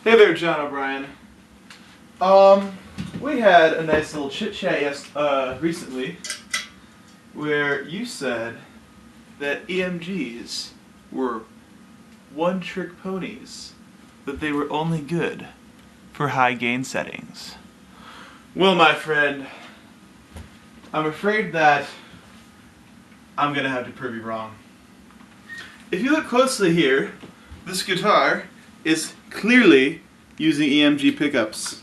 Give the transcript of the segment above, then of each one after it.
Hey there, John O'Brien. We had a nice little chit chat recently where you said that EMGs were one-trick ponies, that they were only good for high gain settings. Well, my friend, I'm afraid that I'm gonna have to prove you wrong. If you look closely here, this guitar is clearly using EMG pickups.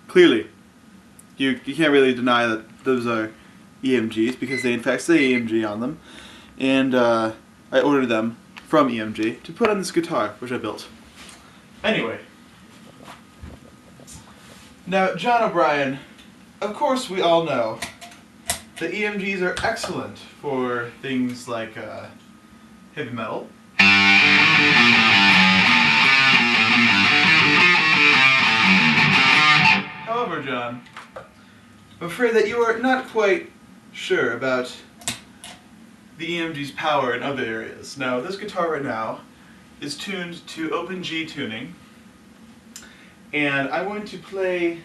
Clearly. You can't really deny that those are EMGs because they in fact say EMG on them. And I ordered them from EMG to put on this guitar, which I built. Anyway. Now, John O'Brien, of course we all know that EMGs are excellent for things like heavy metal. However, John, I'm afraid that you are not quite sure about the EMG's power in other areas. Now, this guitar right now is tuned to open G tuning, and I want to play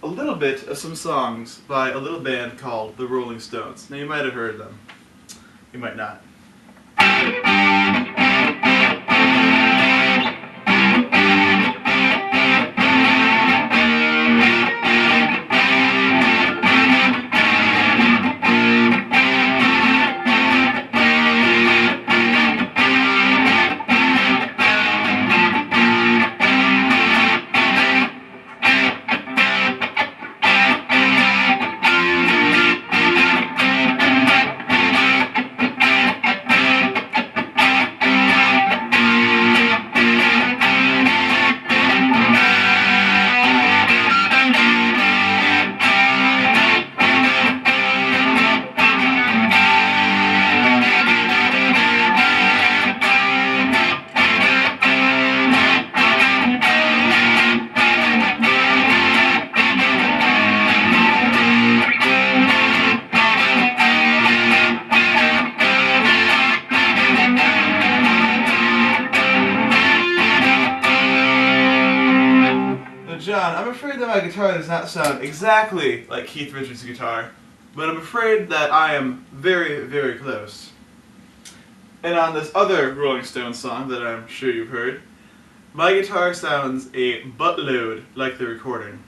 a little bit of some songs by a little band called the Rolling Stones. Now, you might have heard them. You might not. John, I'm afraid that my guitar does not sound exactly like Keith Richards' guitar, but I'm afraid that I am very, very close. And on this other Rolling Stones song that I'm sure you've heard, my guitar sounds a buttload like the recording.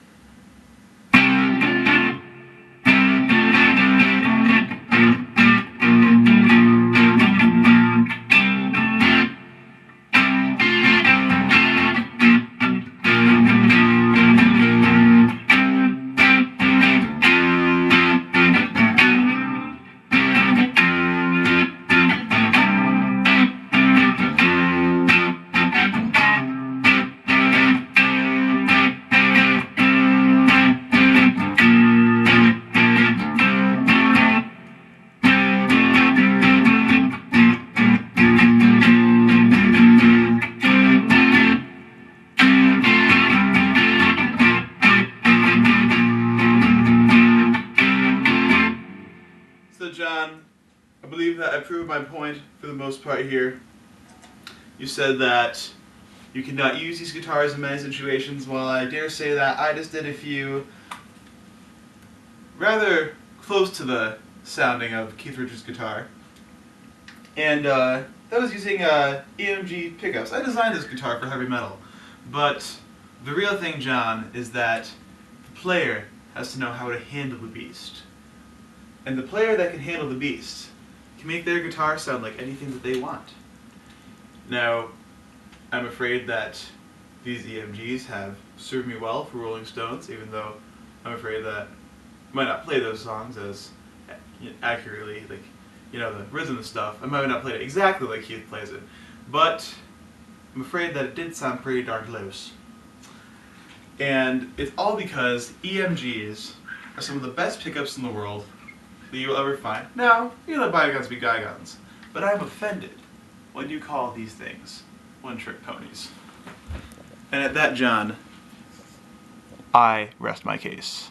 So John, I believe that I proved my point for the most part here. You said that you cannot use these guitars in many situations. Well, I dare say that I just did a few rather close to the sounding of Keith Richards' guitar. And that was using EMG pickups. I designed this guitar for heavy metal. But the real thing, John, is that the player has to know how to handle the beast. And the player that can handle the beast can make their guitar sound like anything that they want. Now, I'm afraid that these EMGs have served me well for Rolling Stones, even though I'm afraid that I might not play those songs as accurately, like, you know, the rhythm and stuff. I might not play it exactly like Keith plays it, but I'm afraid that it did sound pretty darn close. And it's all because EMGs are some of the best pickups in the world that you will ever find. Now, you let bygones be bygones, but I'm offended when you call these things one-trick ponies. And at that, John, I rest my case.